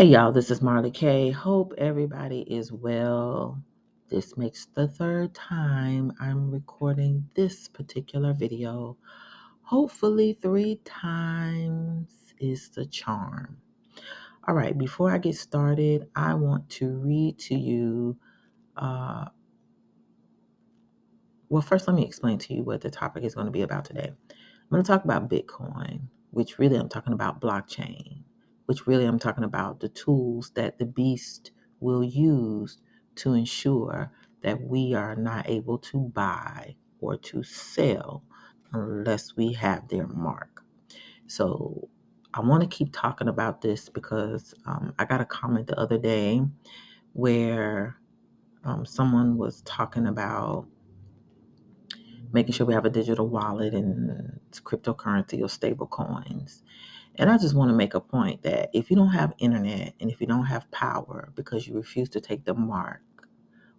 Hey y'all, this is Bl0ckch. Hope everybody is well. This makes the third time I'm recording this particular video. Hopefully 3 times is the charm. All right, before I get started, I want to read to you. First let me explain to you what the topic is going to be about today. I'm going to talk about Bitcoin, which really I'm talking about blockchain, which really I'm talking about the tools that the beast will use to ensure that we are not able to buy or to sell unless we have their mark. So I want to keep talking about this because I got a comment the other day where someone was talking about making sure we have a digital wallet and cryptocurrency or stable coins. And I just want to make a point that if you don't have internet and if you don't have power because you refuse to take the mark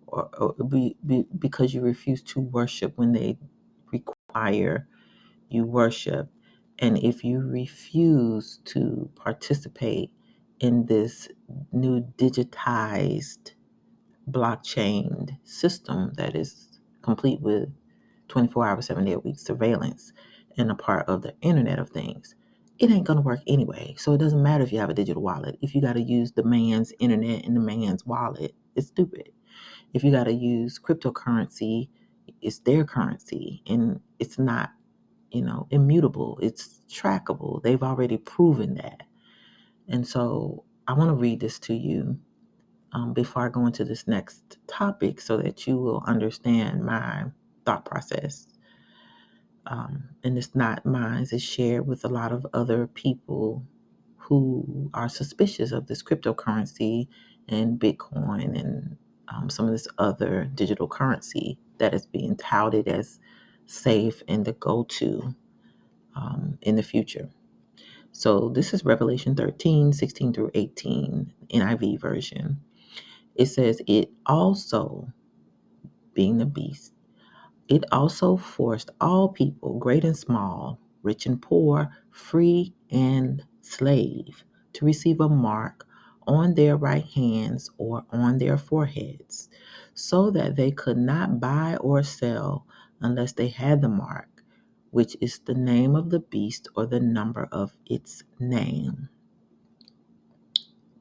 or because you refuse to worship when they require you worship, and if you refuse to participate in this new digitized blockchain system that is complete with 24 hour, 7 day a week surveillance and a part of the Internet of Things, it ain't going to work anyway. So it doesn't matter if you have a digital wallet. If you got to use the man's internet and the man's wallet, it's stupid. If you got to use cryptocurrency, it's their currency and it's not, immutable. It's trackable. They've already proven that. And so I want to read this to you before I go into this next topic so that you will understand my thought process. And it's not mine, it's shared with a lot of other people who are suspicious of this cryptocurrency and Bitcoin and some of this other digital currency that is being touted as safe and the go-to in the future. So this is Revelation 13, 16 through 18, NIV version. It says, it also, being the beast, it also forced all people, great and small, rich and poor, free and slave, to receive a mark on their right hands or on their foreheads, so that they could not buy or sell unless they had the mark, which is the name of the beast or the number of its name.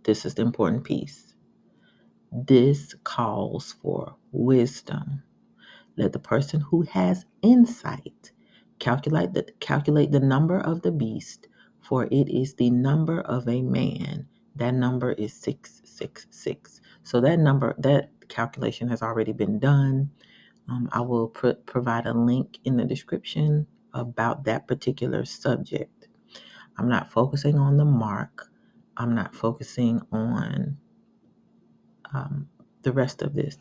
This is the important piece. This calls for wisdom. Let the person who has insight calculate the number of the beast, for it is the number of a man. That number is 666. So that calculation has already been done. I will provide a link in the description about that particular subject. I'm not focusing on the mark. I'm not focusing on um, the rest of this.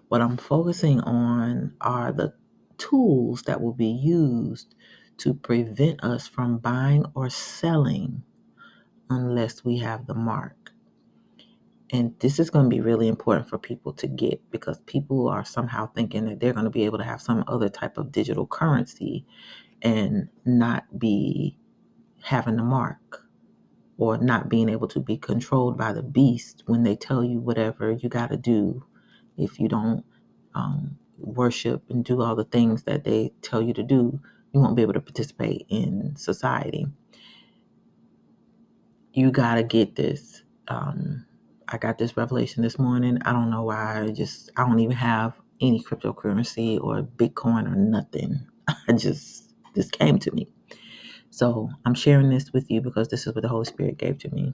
What I'm focusing on are the tools that will be used to prevent us from buying or selling unless we have the mark. And this is going to be really important for people to get because people are somehow thinking that they're going to be able to have some other type of digital currency and not be having the mark or not being able to be controlled by the beast when they tell you whatever you got to do. If you don't worship and do all the things that they tell you to do, you won't be able to participate in society. You got to get this. I got this revelation this morning. I don't know why. I don't even have any cryptocurrency or Bitcoin or nothing. This came to me. So I'm sharing this with you because this is what the Holy Spirit gave to me.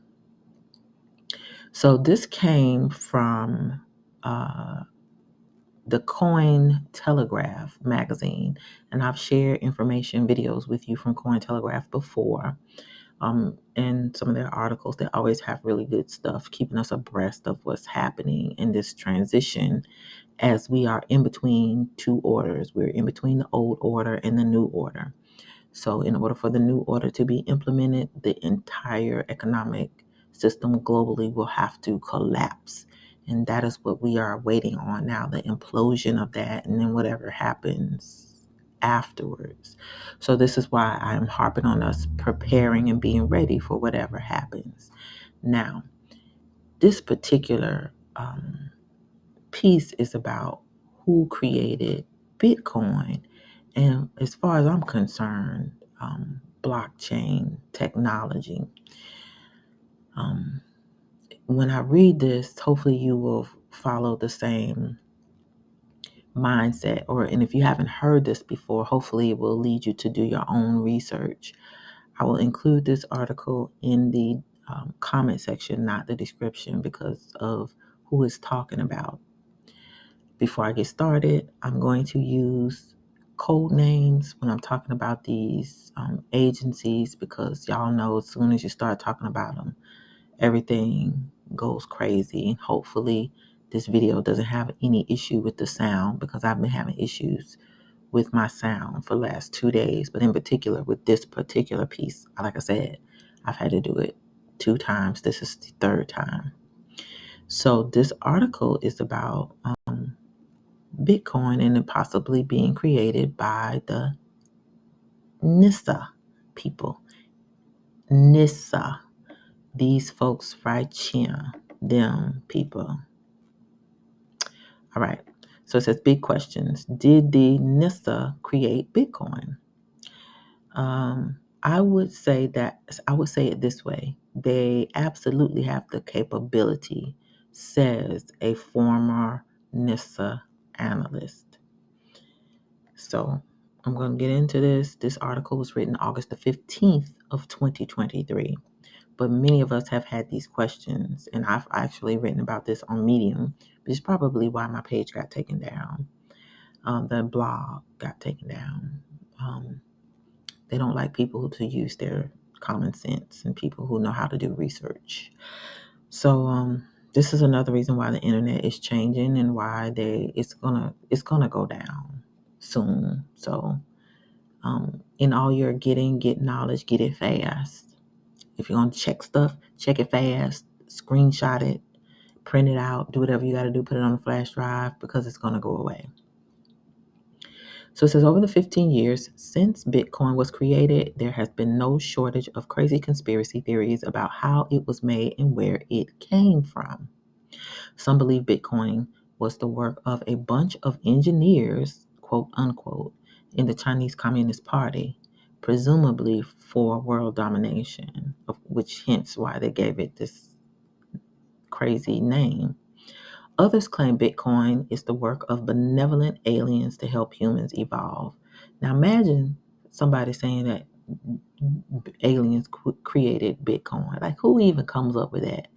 So this came from the Cointelegraph magazine, and I've shared information videos with you from Cointelegraph before. And some of their articles, they always have really good stuff, keeping us abreast of what's happening in this transition as we are in between two orders. We're in between the old order and the new order. So in order for the new order to be implemented, the entire economic system globally will have to collapse. And that is what we are waiting on now, the implosion of that, and then whatever happens afterwards. So this is why I'm harping on us preparing and being ready for whatever happens. Now, this particular piece is about who created Bitcoin. And as far as I'm concerned, blockchain technology. When I read this, hopefully you will follow the same mindset, and if you haven't heard this before, hopefully it will lead you to do your own research. I will include this article in the comment section, not the description, because of who is talking about. Before I get started, I'm going to use code names when I'm talking about these agencies, because y'all know as soon as you start talking about them, everything goes crazy. And hopefully this video doesn't have any issue with the sound, because I've been having issues with my sound for the last 2 days, but in particular with this particular piece. Like I said, I've had to do it 2 times. This is the 3rd time. So this article is about Bitcoin and it possibly being created by the NISA people. NISA. These folks right here. Them people. All right. So it says big questions. Did the NISA create Bitcoin? I would say it this way. They absolutely have the capability, says a former NISA analyst. So I'm going to get into this. This article was written August the 15th of 2023. But many of us have had these questions, and I've actually written about this on Medium, which is probably why my page got taken down. The blog got taken down. They don't like people to use their common sense and people who know how to do research. So this is another reason why the internet is changing and why it's gonna go down soon. So in all your get knowledge, get it fast. If you're gonna check stuff, check it fast, screenshot it, print it out, do whatever you gotta do, put it on a flash drive, because it's gonna go away. So it says over the 15 years since Bitcoin was created, there has been no shortage of crazy conspiracy theories about how it was made and where it came from. Some believe Bitcoin was the work of a bunch of engineers, quote unquote, in the Chinese Communist Party, presumably for world domination, which hence why they gave it this crazy name. Others claim Bitcoin is the work of benevolent aliens to help humans evolve. Now imagine somebody saying that aliens created Bitcoin. Like, who even comes up with that?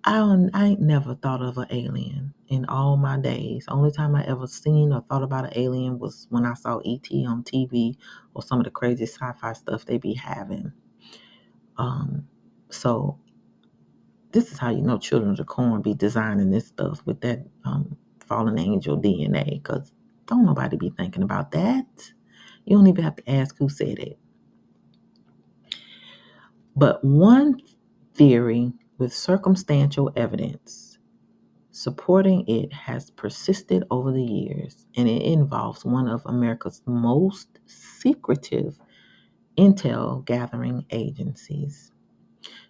I ain't never thought of an alien in all my days. Only time I ever seen or thought about an alien was when I saw E.T. on TV or some of the crazy sci-fi stuff they be having. So this is how you know children of the corn be designing this stuff with that fallen angel DNA, because don't nobody be thinking about that. You don't even have to ask who said it. But one theory with circumstantial evidence supporting it has persisted over the years, and it involves one of America's most secretive intel gathering agencies.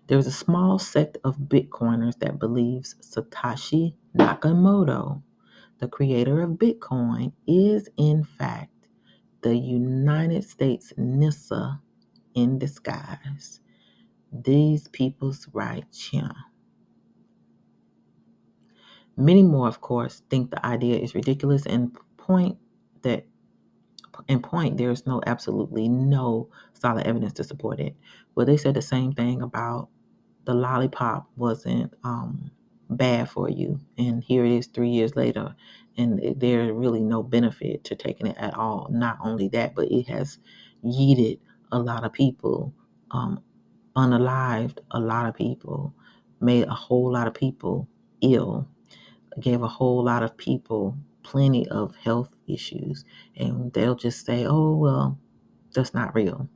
There's a small sect of Bitcoiners that believes Satoshi Nakamoto, the creator of Bitcoin, is in fact the United States NISA in disguise. These people's right here. Many more, of course, think the idea is ridiculous and point there's absolutely no solid evidence to support it. Well, they said the same thing about the lollipop wasn't bad for you, and here it is 3 years later, and there's really no benefit to taking it at all. Not only that, but it has yeeted a lot of people, unalived a lot of people, made a whole lot of people ill, gave a whole lot of people plenty of health issues, and they'll just say, oh, well, that's not real.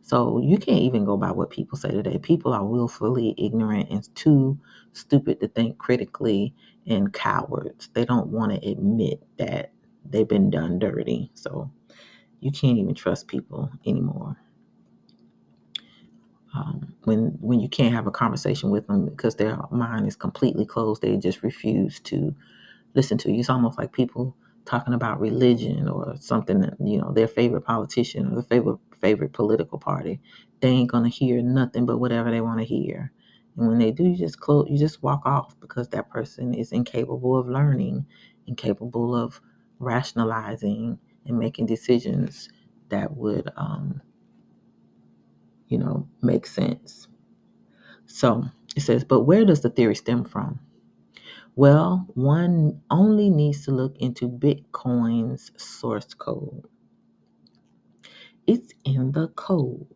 So you can't even go by what people say today. People are willfully ignorant and too stupid to think critically, and cowards. They don't want to admit that they've been done dirty. So you can't even trust people anymore. when you can't have a conversation with them because their mind is completely closed, they just refuse to listen to you. It's almost like people talking about religion or something that, their favorite politician or their favorite political party. They ain't gonna hear nothing but whatever they want to hear. And when they do, you just walk off because that person is incapable of learning, incapable of rationalizing and making decisions that would make sense. So it says, but where does the theory stem from? Well, one only needs to look into Bitcoin's source code. It's in the code.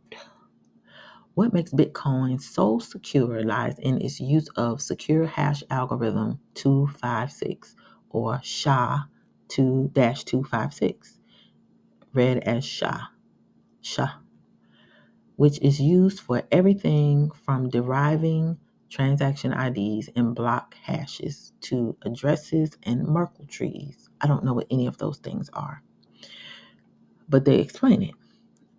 What makes Bitcoin so secure lies in its use of secure hash algorithm 256, or SHA-2-256, read as SHA, which is used for everything from deriving transaction IDs and block hashes to addresses and Merkle trees. I don't know what any of those things are, but they explain it.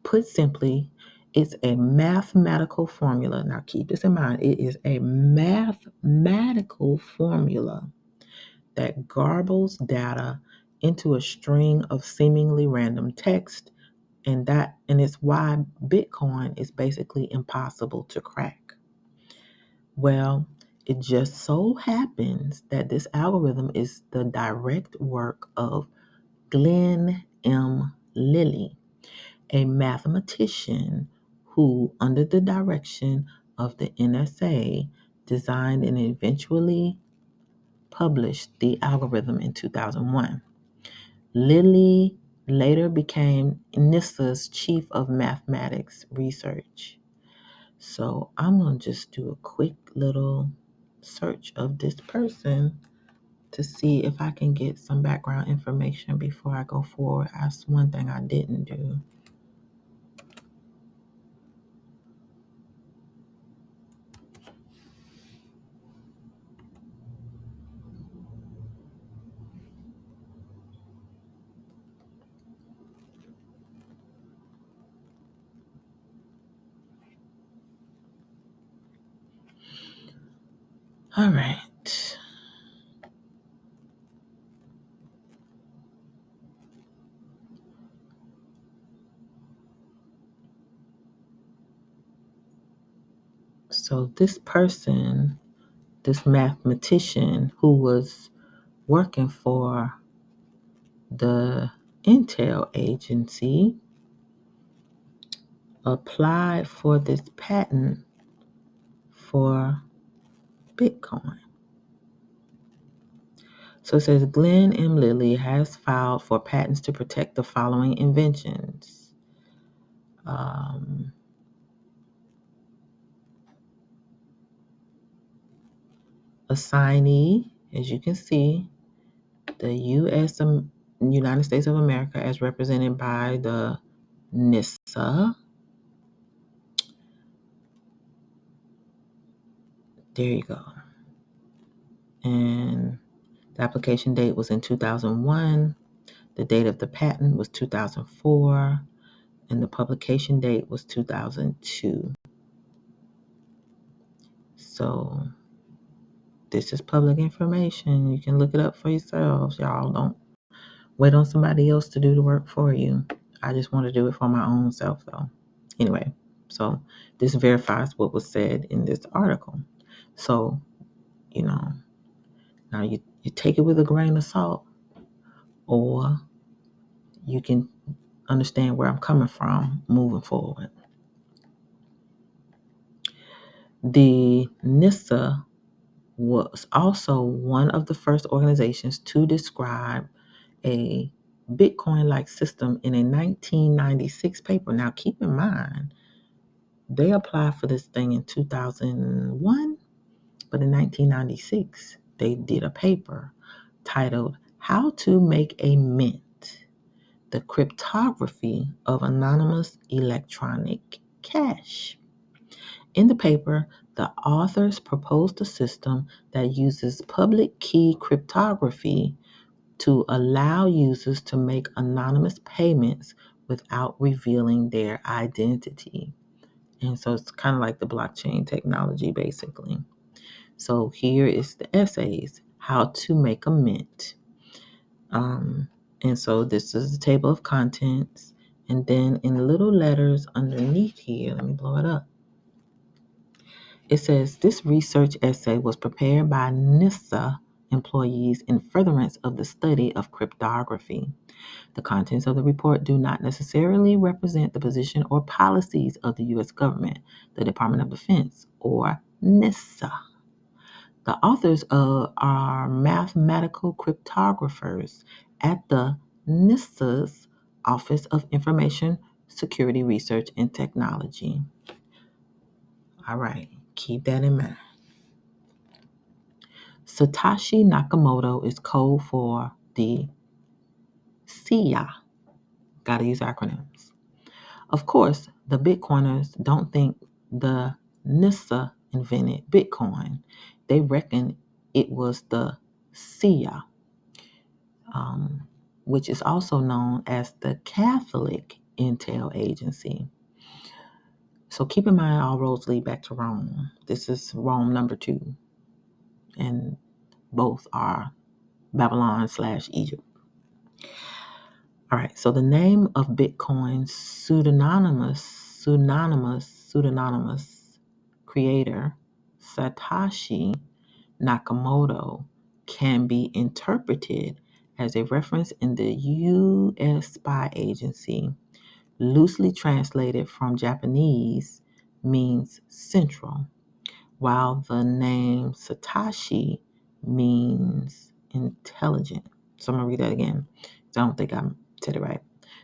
Put simply, it's a mathematical formula. Now keep this in mind. It is a mathematical formula that garbles data into a string of seemingly random text, and it's why Bitcoin is basically impossible to crack. Well, it just so happens that this algorithm is the direct work of Glenn M. Lilly, a mathematician who, under the direction of the NSA, designed and eventually published the algorithm in 2001. Lilly later became NISA's chief of mathematics research. So I'm going to just do a quick little search of this person to see if I can get some background information before I go forward. That's one thing I didn't do. All right. So this person, this mathematician who was working for the Intel agency, applied for this patent for Bitcoin. So it says Glenn M. Lilly has filed for patents to protect the following inventions. Assignee, as you can see, the United States of America, as represented by the NISA. There you go. And the application date was in 2001. The date of the patent was 2004. And the publication date was 2002. So this is public information. You can look it up for yourselves. Y'all don't wait on somebody else to do the work for you. I just want to do it for my own self, though. Anyway, so this verifies what was said in this article. So, now you take it with a grain of salt, or you can understand where I'm coming from moving forward. The NISA was also one of the first organizations to describe a Bitcoin-like system in a 1996 paper. Now, keep in mind, they applied for this thing in 2001, but in 1996, they did a paper titled How to Make a Mint, the Cryptography of Anonymous Electronic Cash. In the paper, the authors proposed a system that uses public key cryptography to allow users to make anonymous payments without revealing their identity. And so it's kind of like the blockchain technology, basically. So here is the essays, how to make a mint. And so this is the table of contents. And then in little letters underneath here, let me blow it up. It says, this research essay was prepared by NISA employees in furtherance of the study of cryptography. The contents of the report do not necessarily represent the position or policies of the U.S. government, the Department of Defense, or NISA. The authors are mathematical cryptographers at the NISA's Office of Information Security Research and Technology. All right, keep that in mind. Satoshi Nakamoto is code for the SIA. Gotta use acronyms. Of course, the Bitcoiners don't think the NISA invented Bitcoin. They reckon it was the SIA, which is also known as the Catholic Intel Agency. So keep in mind, all roads lead back to Rome. This is Rome number 2, and both are Babylon/Egypt. All right, so the name of Bitcoin's pseudonymous creator, Satoshi Nakamoto, can be interpreted as a reference in the U.S. spy agency. Loosely translated from Japanese, means central, while the name Satoshi means intelligent. So I'm going to read that again. I don't think I said it right.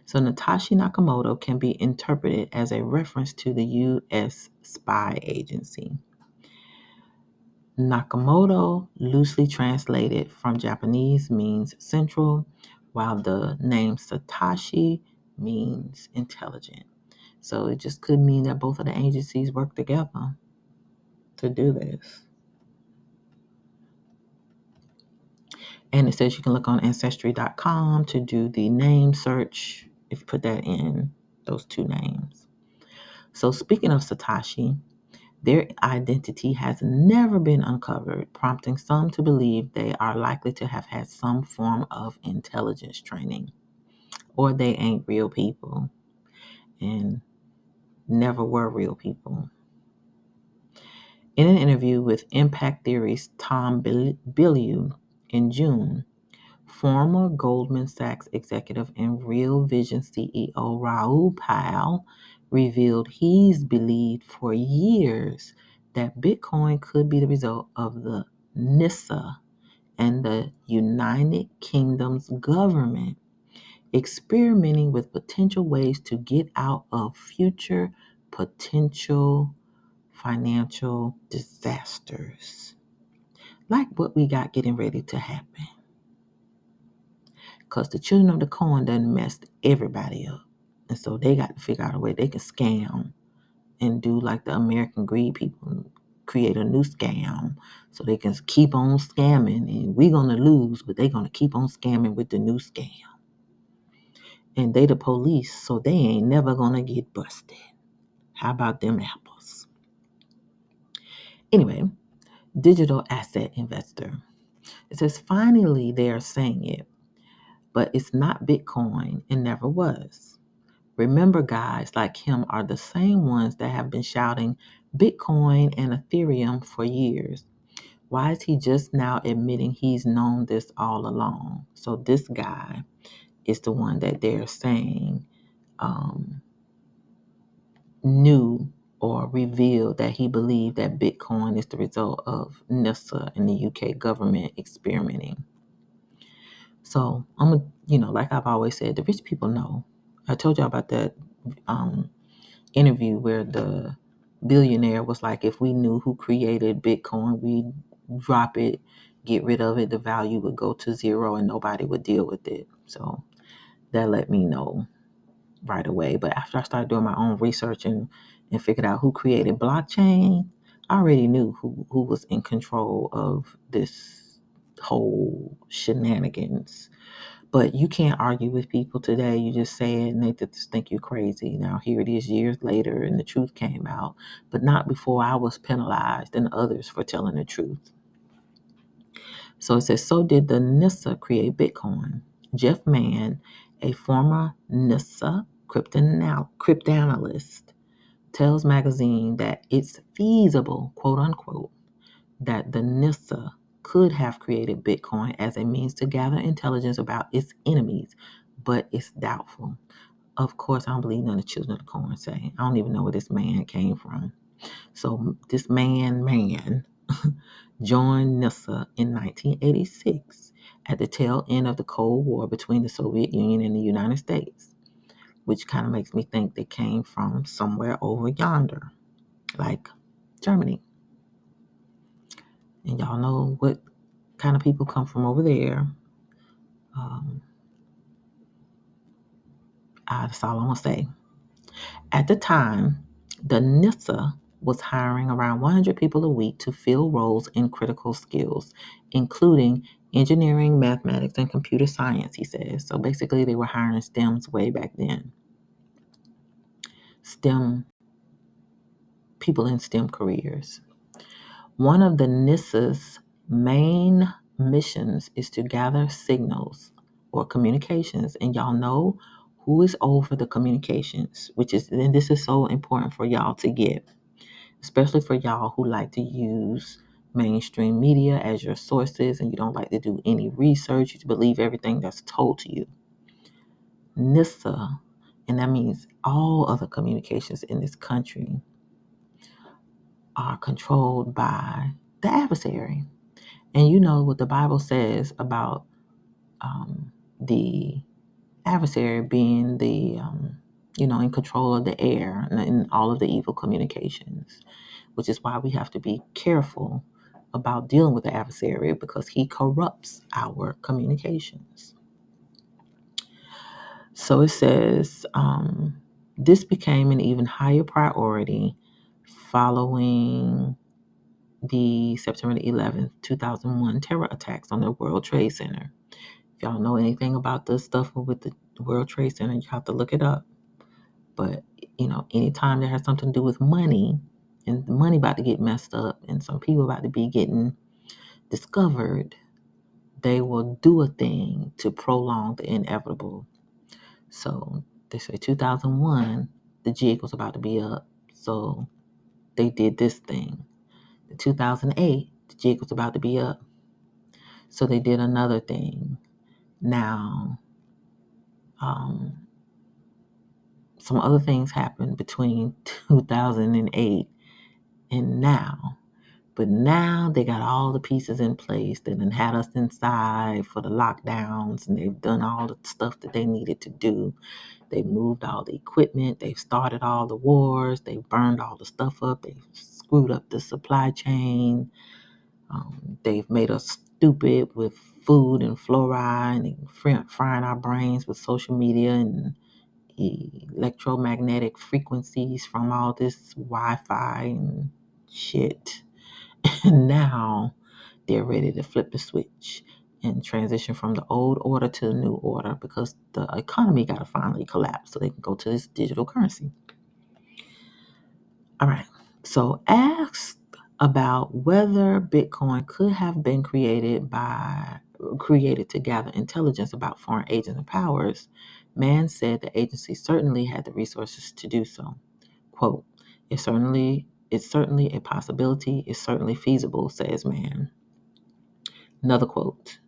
So Satoshi Nakamoto can be interpreted as a reference to the U.S. spy agency. Nakamoto, loosely translated from Japanese, means central, while the name Satoshi means intelligent. So it just could mean that both of the agencies work together to do this. And it says you can look on Ancestry.com to do the name search if you put that in, those 2 names. So speaking of Satoshi, their identity has never been uncovered, prompting some to believe they are likely to have had some form of intelligence training, or they ain't real people and never were real people. In an interview with Impact Theory's Tom Bilyeu in June, former Goldman Sachs executive and Real Vision CEO Raoul Pal revealed he's believed for years that Bitcoin could be the result of the NISA and the United Kingdom's government experimenting with potential ways to get out of future potential financial disasters, like what we got getting ready to happen. Because the children of the corn done messed everybody up. And so they got to figure out a way they can scam and do like the American greed people, create a new scam so they can keep on scamming, and we're going to lose, but they're going to keep on scamming with the new scam. And they the police, so they ain't never going to get busted. How about them apples? Anyway, digital asset investor. It says finally they are saying it, but it's not Bitcoin and never was. Remember, guys like him are the same ones that have been shouting Bitcoin and Ethereum for years. Why is he just now admitting he's known this all along? So this guy is the one that they're saying knew or revealed that he believed that Bitcoin is the result of NISA and the UK government experimenting. So like I've always said, the rich people know. I told y'all about that interview where the billionaire was like, if we knew who created Bitcoin, we'd drop it, get rid of it, the value would go to 0 and nobody would deal with it. So that let me know right away. But after I started doing my own research and figured out who created blockchain, I already knew who was in control of this whole shenanigans But you can't argue with people today. You just say it and they just think you're crazy. Now, here it is years later and the truth came out, but not before I was penalized and others for telling the truth. So it says, so did the NISA create Bitcoin? Jeff Mann, a former NISA cryptanalyst, tells magazine that it's feasible, quote unquote, that the NISA could have created Bitcoin as a means to gather intelligence about its enemies, but it's doubtful. Of course, I don't believe none of the children of the corn say. I don't even know where this man came from. So this man joined NISA in 1986 at the tail end of the Cold War between the Soviet Union and the United States, which kind of makes me think they came from somewhere over yonder, like Germany. And y'all know what kind of people come from over there. That's all I'm going to say. At the time, the NISA was hiring around 100 people a week to fill roles in critical skills, including engineering, mathematics, and computer science, he says. So basically, they were hiring STEMs way back then. STEM, people in STEM careers. One of the NISA's main missions is to gather signals or communications, and y'all know who is over the communications, and this is so important for y'all to get, especially for y'all who like to use mainstream media as your sources and you don't like to do any research. You believe everything that's told to you. NISA, and that means all other communications in this country, are controlled by the adversary. And you know what the Bible says about the adversary being in control of the air and all of the evil communications, which is why we have to be careful about dealing with the adversary because he corrupts our communications. So it says this became an even higher priority following the September 11th, 2001 terror attacks on the World Trade Center. If y'all know anything about the stuff with the World Trade Center, you have to look it up. But, anytime there has something to do with money and the money about to get messed up and some people about to be getting discovered, they will do a thing to prolong the inevitable. So they say 2001, the jig was about to be up. So they did this thing. In 2008, the jig was about to be up. So they did another thing. Now, some other things happened between 2008 and now. But now they got all the pieces in place. They done had us inside for the lockdowns, and they've done all the stuff that they needed to do. They moved all the equipment. They've started all the wars. They burned all the stuff up. They've screwed up the supply chain. They've made us stupid with food and fluoride and frying our brains with social media and electromagnetic frequencies from all this Wi-Fi and shit. And now they're ready to flip the switch and transition from the old order to the new order because the economy got to finally collapse so they can go to this digital currency. All right. So asked about whether Bitcoin could have been created to gather intelligence about foreign agents and powers, Mann said the agency certainly had the resources to do so. Quote, it's certainly a possibility, it's certainly feasible, says Mann. Another quote,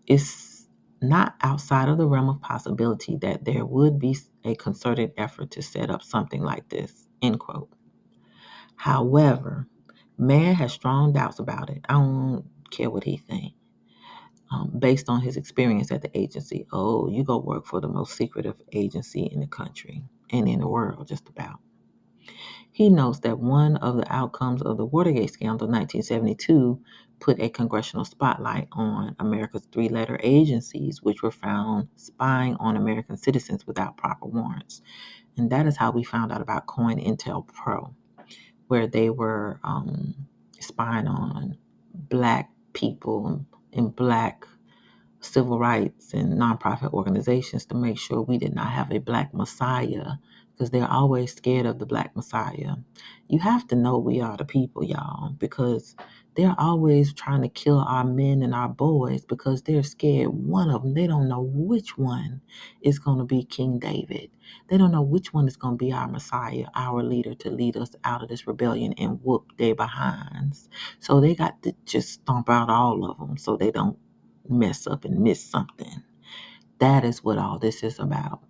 it's not outside of the realm of possibility that there would be a concerted effort to set up something like this, end quote. However, Mann has strong doubts about it. I don't care what he thinks. Based on his experience at the agency. Oh, you go work for the most secretive agency in the country and in the world, just about. He notes that one of the outcomes of the Watergate scandal in 1972 put a congressional spotlight on America's three-letter agencies, which were found spying on American citizens without proper warrants. And that is how we found out about COINTELPRO, where they were spying on black people and black civil rights and nonprofit organizations to make sure we did not have a black messiah, because they're always scared of the black messiah. You have to know we are the people, y'all, because they're always trying to kill our men and our boys because they're scared one of them. They don't know which one is going to be King David. They don't know which one is going to be our messiah, our leader to lead us out of this rebellion and whoop their behinds. So they got to just stomp out all of them so they don't mess up and miss something. That is what all this is about.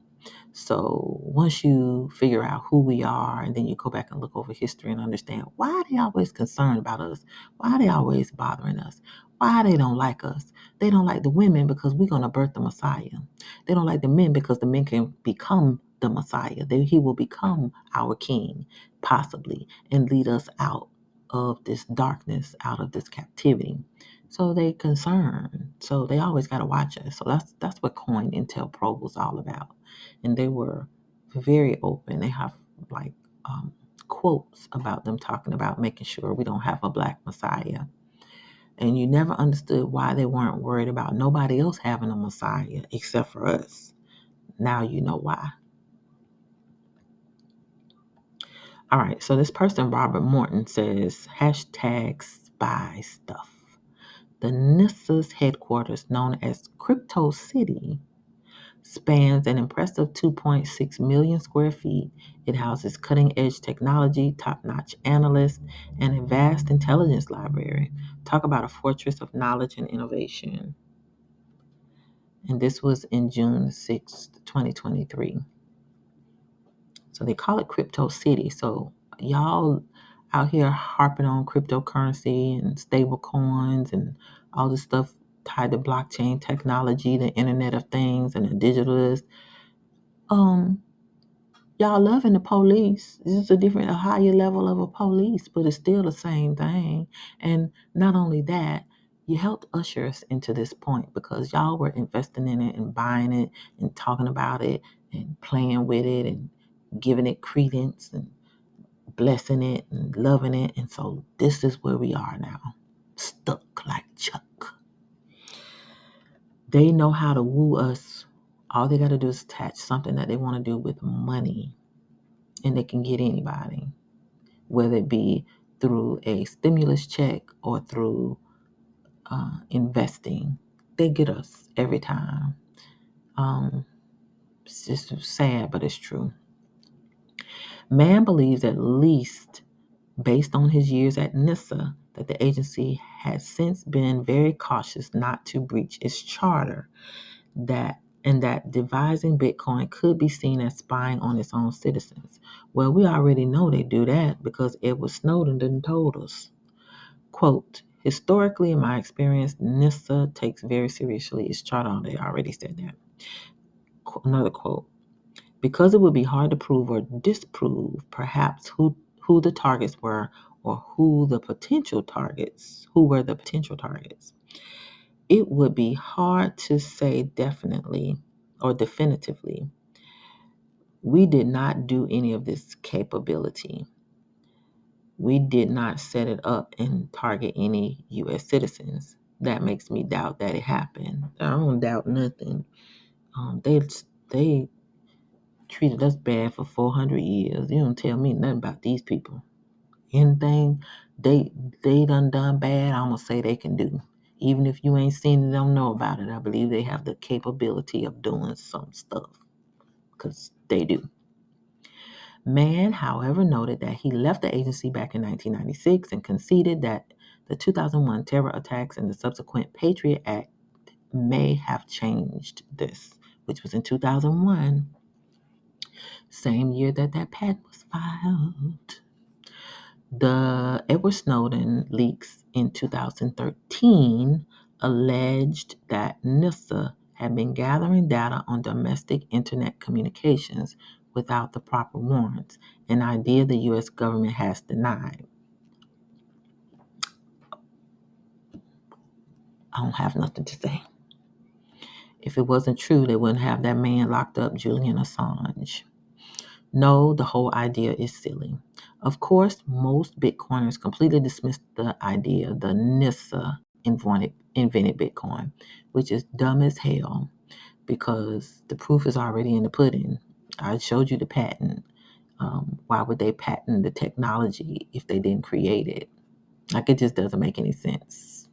So once you figure out who we are, and then you go back and look over history and understand why are they always concerned about us? Why are they always bothering us? Why they don't like us? They don't like the women because we're going to birth the Messiah. They don't like the men because the men can become the Messiah. He will become our king, possibly, and lead us out of this darkness, out of this captivity. So they concerned. So they always got to watch us. So that's what Coin Intel Pro was all about. And they were very open. They have like quotes about them talking about making sure we don't have a black messiah. And you never understood why they weren't worried about nobody else having a messiah except for us. Now you know why. All right, so this person, Robert Morton, says hashtag spy stuff. The NISA's headquarters, known as Crypto City, spans an impressive 2.6 million square feet. It houses cutting-edge technology, top-notch analysts, and a vast intelligence library. Talk about a fortress of knowledge and innovation. And this was in June 6th, 2023. So they call it Crypto City. So y'all out here harping on cryptocurrency and stable coins and all this stuff tied to blockchain technology, the Internet of Things, and the digitalist. Y'all loving the police. This is a higher level of a police, but it's still the same thing. And not only that, you helped usher us into this point because y'all were investing in it and buying it and talking about it and playing with it and giving it credence and blessing it and loving it. And so this is where we are now, stuck like Chuck. They know how to woo us. All they got to do is attach something that they want to do with money, and they can get anybody, whether it be through a stimulus check or through investing. They get us every time. It's just sad, but it's true. Man believes, at least based on his years at NISA, that the agency has since been very cautious not to breach its charter, that devising Bitcoin could be seen as spying on its own citizens. Well, we already know they do that because Edward Snowden didn't told us. Quote, historically, in my experience, NISA takes very seriously its charter. They already said that. Another quote, because it would be hard to prove or disprove perhaps who the targets were or who were the potential targets. It would be hard to say definitely or definitively. We did not do any of this capability. We did not set it up and target any U.S. citizens. That makes me doubt that it happened. I don't doubt nothing. They treated us bad for 400 years. You don't tell me nothing about these people. Anything they done bad, I'm gonna say they can do. Even if you ain't seen it, don't know about it. I believe they have the capability of doing some stuff, because they do. Mann, however, noted that he left the agency back in 1996 and conceded that the 2001 terror attacks and the subsequent Patriot Act may have changed this, which was in 2001, same year that patent was filed. The Edward Snowden leaks in 2013 alleged that NISA had been gathering data on domestic internet communications without the proper warrants, an idea the U.S. government has denied. I don't have nothing to say. If it wasn't true, they wouldn't have that man locked up, Julian Assange. No, the whole idea is silly. Of course, most Bitcoiners completely dismissed the idea the NISA invented Bitcoin, which is dumb as hell because the proof is already in the pudding. I showed you the patent. Why would they patent the technology if they didn't create it? Like, it just doesn't make any sense.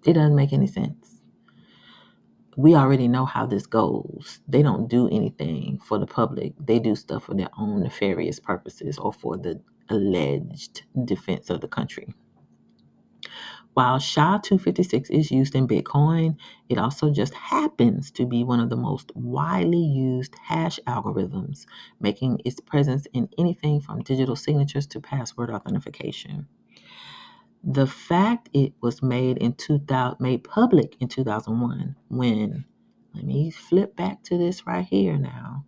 It doesn't make any sense. We already know how this goes. They don't do anything for the public. They do stuff for their own nefarious purposes or for the alleged defense of the country. While SHA-256 is used in Bitcoin, it also just happens to be one of the most widely used hash algorithms, making its presence in anything from digital signatures to password authentication. The fact it was made public in 2001 when, let me flip back to this right here now.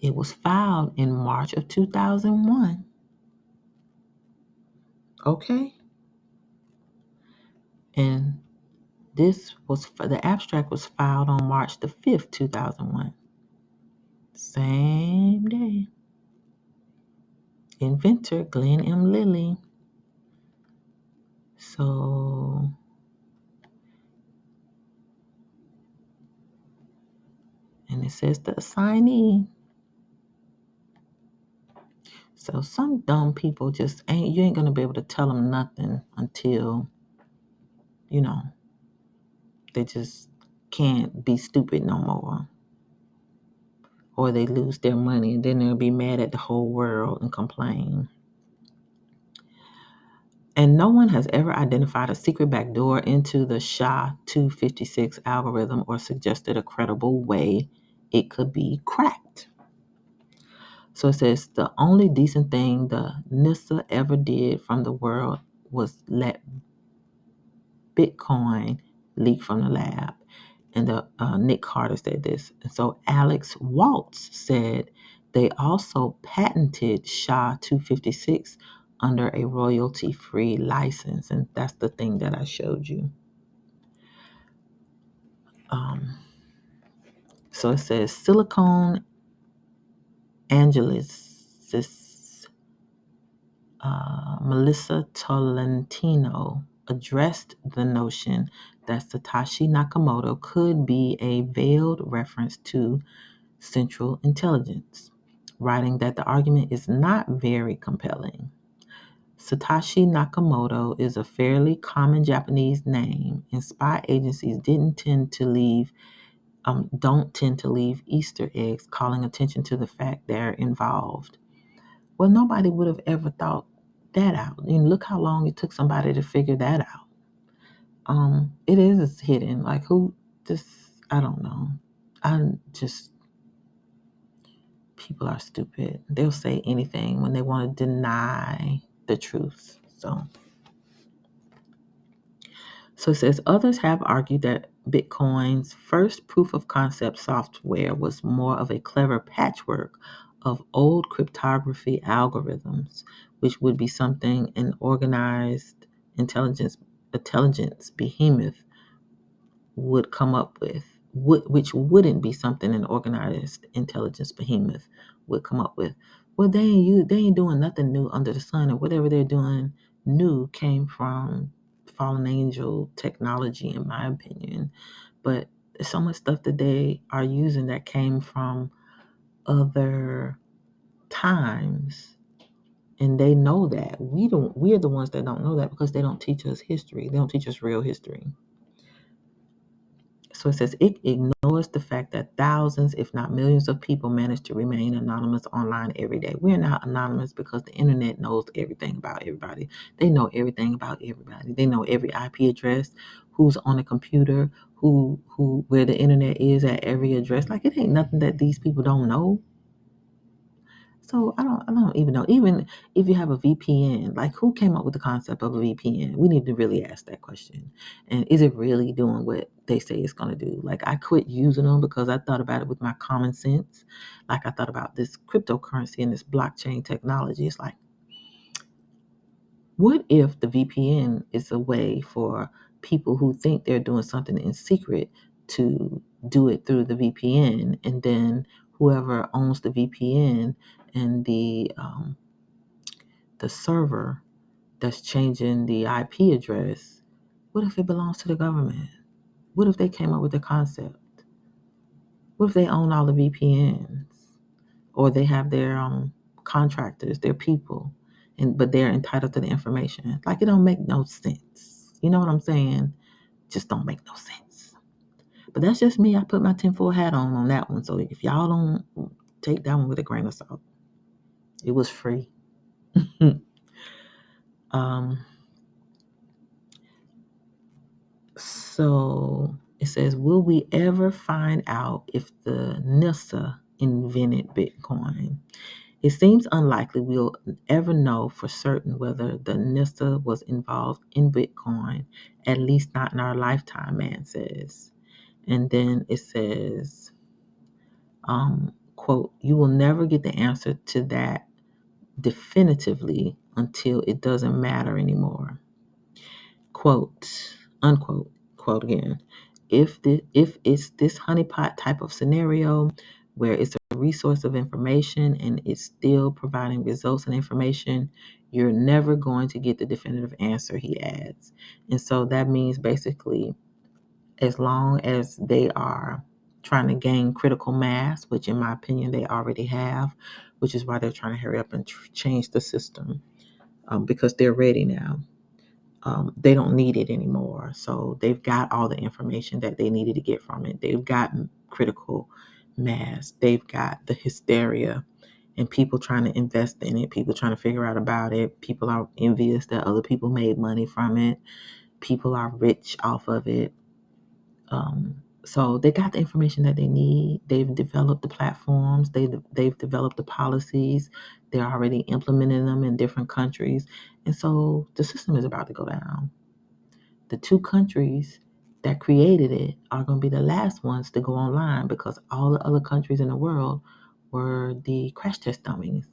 It was filed in March of 2001. Okay? And the abstract was filed on March the 5th, 2001. Same day. Inventor Glenn M. Lilly. So, and it says the assignee. So some dumb people just you ain't gonna be able to tell them nothing until, they just can't be stupid no more. Or they lose their money and then they'll be mad at the whole world and complain. And no one has ever identified a secret backdoor into the SHA-256 algorithm or suggested a credible way it could be cracked. So it says the only decent thing the NISA ever did from the world was let Bitcoin leak from the lab. And Nick Carter said this. And so Alex Waltz said they also patented SHA-256 under a royalty-free license. And that's the thing that I showed you. So it says Silicon Angeles' Melissa Tolentino addressed the notion that Satoshi Nakamoto could be a veiled reference to Central Intelligence, writing that the argument is not very compelling. Satoshi Nakamoto is a fairly common Japanese name, and spy agencies don't tend to leave Easter eggs calling attention to the fact they're involved. Well, nobody would have ever thought that out. And look how long it took somebody to figure that out. It is hidden. Like, who just, I don't know. People are stupid. They'll say anything when they want to deny the truth. So it says others have argued that Bitcoin's first proof of concept software was more of a clever patchwork of old cryptography algorithms, which would be something an organized intelligence behemoth would come up with, which wouldn't be something an organized intelligence behemoth would come up with. Well, they ain't doing nothing new under the sun, or whatever they're doing new came from fallen angel technology, in my opinion. But there's so much stuff that they are using that came from other times, and they know that. We're the ones that don't know that because they don't teach us history. They don't teach us real history. So it says it ignores the fact that thousands, if not millions of people manage to remain anonymous online every day. We're not anonymous because the internet knows everything about everybody. They know everything about everybody. They know every IP address, who's on a computer, where the internet is at every address. Like, it ain't nothing that these people don't know. So I don't even know. Even if you have a VPN, like, who came up with the concept of a VPN? We need to really ask that question. And is it really doing what they say it's going to do? Like, I quit using them because I thought about it with my common sense. Like, I thought about this cryptocurrency and this blockchain technology. It's like, what if the VPN is a way for people who think they're doing something in secret to do it through the VPN, and then whoever owns the VPN and the the server that's changing the IP address, what if it belongs to the government? What if they came up with the concept? What if they own all the VPNs? Or they have their contractors, their people, but they're entitled to the information? Like, it don't make no sense. You know what I'm saying? Just don't make no sense. But that's just me. I put my tinfoil hat on that one. So if y'all don't, take that one with a grain of salt. It was free. So it says, will we ever find out if the NISA invented Bitcoin? It seems unlikely we'll ever know for certain whether the NISA was involved in Bitcoin, at least not in our lifetime, man says. And then it says, quote, you will never get the answer to that definitively until it doesn't matter anymore. Quote, unquote, quote again. If it's this honeypot type of scenario where it's a resource of information and it's still providing results and information, you're never going to get the definitive answer, he adds. And so that means basically, as long as they are trying to gain critical mass, which in my opinion they already have, which is why they're trying to hurry up and change the system, because they're ready now. They don't need it anymore. So they've got all the information that they needed to get from it. They've got critical mass. They've got the hysteria and people trying to invest in it, people trying to figure out about it. People are envious that other people made money from it. People are rich off of it. So they got the information that they need. They've developed the platforms. They've developed the policies. They're already implementing them in different countries. And so the system is about to go down. The two countries that created it are going to be the last ones to go online, because all the other countries in the world were the crash test dummies.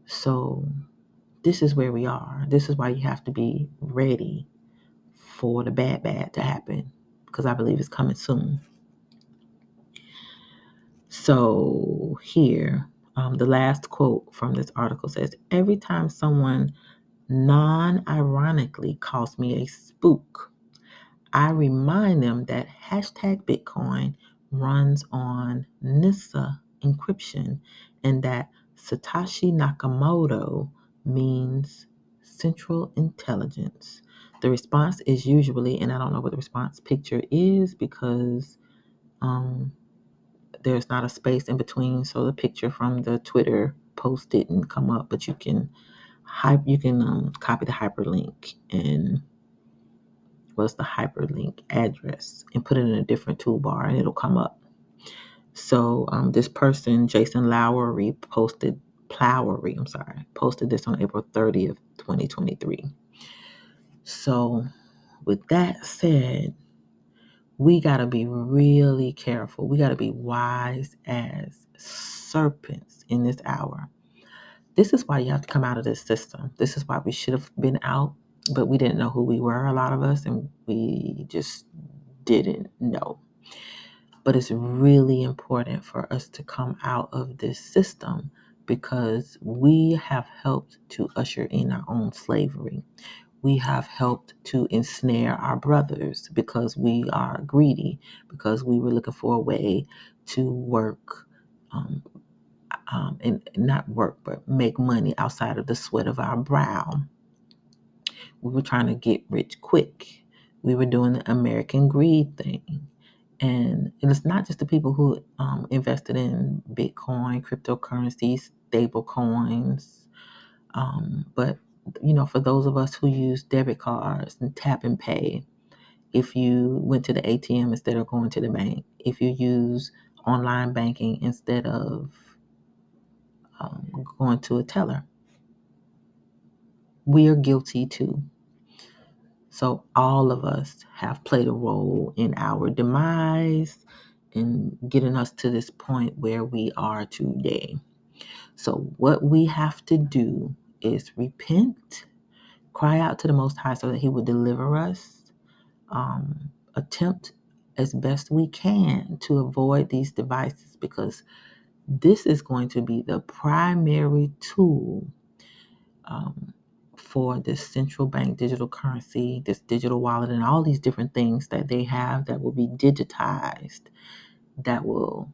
So this is where we are. This is why you have to be ready for the bad to happen, because I believe it's coming soon. So here, the last quote from this article says, every time someone non-ironically calls me a spook, I remind them that hashtag Bitcoin runs on NISA encryption and that Satoshi Nakamoto means central intelligence. The response is usually, and I don't know what the response picture is because there's not a space in between, so the picture from the Twitter post didn't come up, but you can copy the hyperlink and what's the hyperlink address and put it in a different toolbar and it'll come up. So this person, Jason Plowry, posted this on April 30th, 2023. So with that said, we got to be really careful. We got to be wise as serpents in this hour. This is why you have to come out of this system. This is why we should have been out, but we didn't know who we were, a lot of us, and we just didn't know. But it's really important for us to come out of this system because we have helped to usher in our own slavery. We have helped to ensnare our brothers because we are greedy, because we were looking for a way to work, and not work, but make money outside of the sweat of our brow. We were trying to get rich quick. We were doing the American greed thing. And it's not just the people who invested in Bitcoin, cryptocurrencies, stable coins, but for those of us who use debit cards and tap and pay, if you went to the ATM instead of going to the bank, if you use online banking instead of going to a teller, we are guilty too. So all of us have played a role in our demise and getting us to this point where we are today. So what we have to do is repent, cry out to the Most High so that He will deliver us, attempt as best we can to avoid these devices, because this is going to be the primary tool for this central bank digital currency, this digital wallet, and all these different things that they have that will be digitized, that will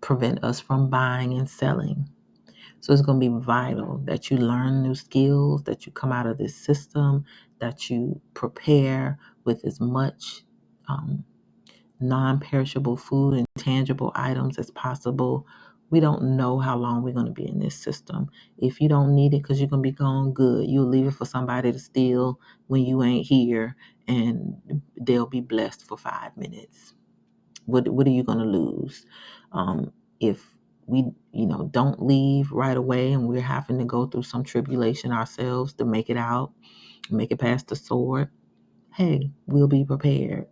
prevent us from buying and selling. So it's going to be vital that you learn new skills, that you come out of this system, that you prepare with as much non-perishable food and tangible items as possible. We don't know how long we're going to be in this system. If you don't need it because you're going to be gone, good. You'll leave it for somebody to steal when you ain't here, and they'll be blessed for 5 minutes. What are you going to lose? If we, don't leave right away and we're having to go through some tribulation ourselves to make it out, make it past the sword, hey, we'll be prepared.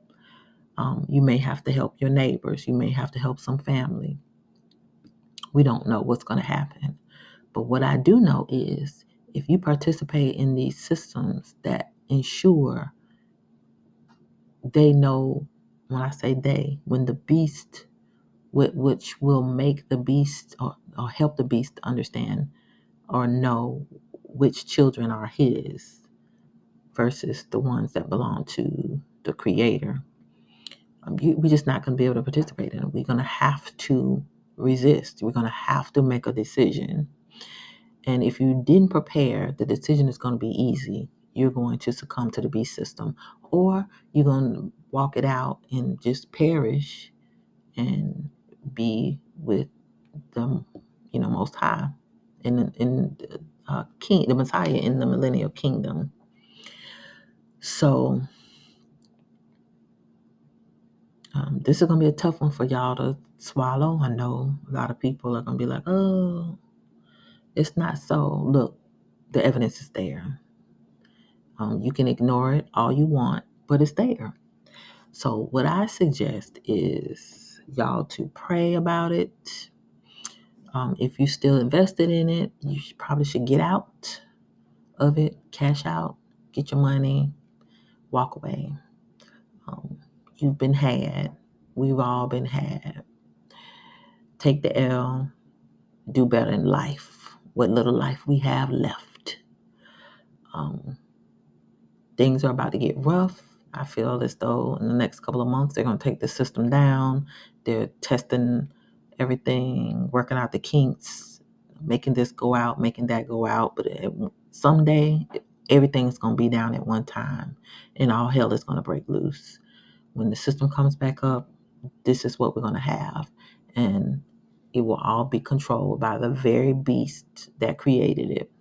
You may have to help your neighbors. You may have to help some family. We don't know what's going to happen. But what I do know is if you participate in these systems that ensure they know, when I say they, when the beast, which will make the beast or help the beast understand or know which children are his versus the ones that belong to the creator. We're just not going to be able to participate in it. We're going to have to resist. We're going to have to make a decision. And if you didn't prepare, the decision is going to be easy. You're going to succumb to the beast system, or you're going to walk it out and just perish and be with the Most High in King, the Messiah in the millennial kingdom. So this is going to be a tough one for y'all to swallow. I know a lot of people are going to be like, oh, it's not so. Look, the evidence is there. You can ignore it all you want, but it's there. So what I suggest is y'all to pray about it. If you're still invested in it, you probably should get out of it, cash out, get your money, walk away. You've been had. We've all been had. Take the L, do better in life, what little life we have left. Things are about to get rough. I feel as though in the next couple of months they're going to take the system down. They're testing everything, working out the kinks, making this go out, making that go out. But someday everything's going to be down at one time and all hell is going to break loose. When the system comes back up, this is what we're going to have. And it will all be controlled by the very beast that created it.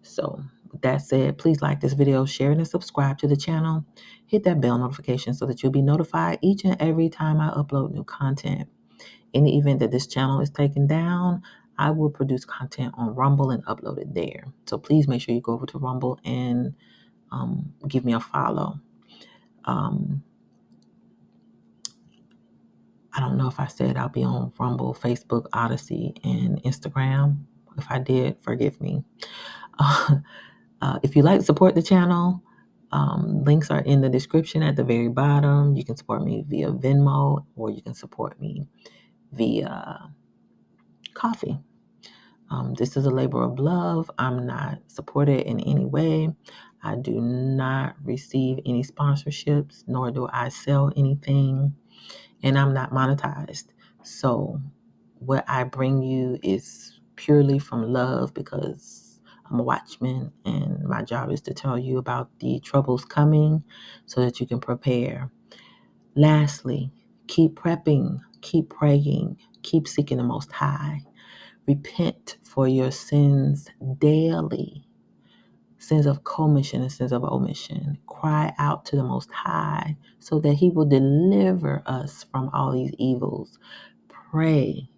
So with that said, please like this video, share it, and subscribe to the channel. Hit that bell notification so that you'll be notified each and every time I upload new content. In the event that this channel is taken down, I will produce content on Rumble and upload it there. So please make sure you go over to Rumble and give me a follow. I don't know if I said I'll be on Rumble, Facebook, Odyssey, and Instagram. If I did, forgive me. If you'd like to support the channel, links are in the description at the very bottom. You can support me via Venmo, or you can support me via coffee. This is a labor of love. I'm not supported in any way. I do not receive any sponsorships, nor do I sell anything, and I'm not monetized. So what I bring you is purely from love, because I'm a watchman and my job is to tell you about the troubles coming so that you can prepare. Lastly, keep prepping, keep praying, keep seeking the Most High. Repent for your sins daily, sins of commission and sins of omission. Cry out to the Most High so that He will deliver us from all these evils. Pray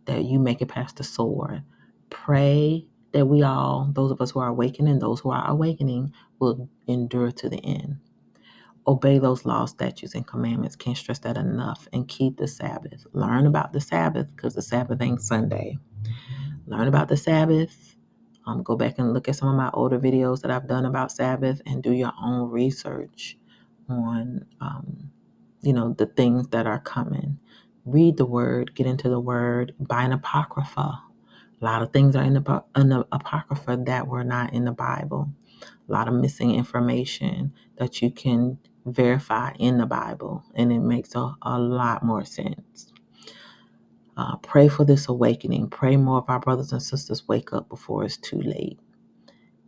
that you make it past the sword. Pray that we all, those of us who are awakening, those who are awakening, will endure to the end. Obey those laws, statutes, and commandments. Can't stress that enough. And keep the Sabbath. Learn about the Sabbath, because the Sabbath ain't Sunday. Learn about the Sabbath. Go back and look at some of my older videos that I've done about Sabbath, and do your own research on, the things that are coming. Read the Word, get into the Word, buy an Apocrypha, A lot of things are in the Apocrypha that were not in the Bible. A lot of missing information that you can verify in the Bible, and it makes a lot more sense. Pray for this awakening. Pray more of our brothers and sisters wake up before it's too late.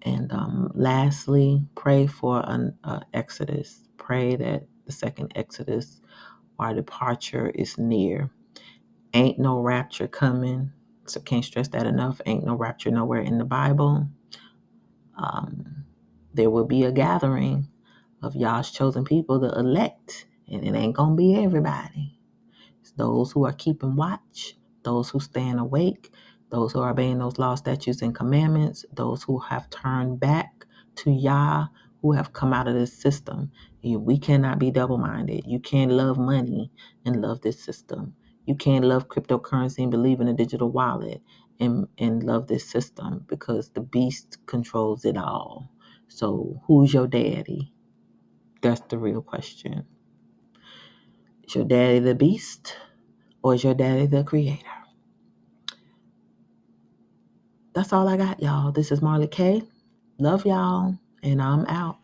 And lastly, pray for an exodus. Pray that the second exodus, our departure, is near. Ain't no rapture coming. So can't stress that enough. Ain't no rapture nowhere in the Bible. There will be a gathering of y'all's chosen people, the elect, and it ain't gonna be everybody. It's those who are keeping watch, those who stand awake, those who are obeying those laws, statutes, and commandments, those who have turned back to Yah, who have come out of this system. We cannot be double-minded. You can't love money and love this system. You can't love cryptocurrency and believe in a digital wallet and love this system, because the beast controls it all. So who's your daddy? That's the real question. Is your daddy the beast, or is your daddy the creator? That's all I got, y'all. This is Bl0ckch. Love y'all, and I'm out.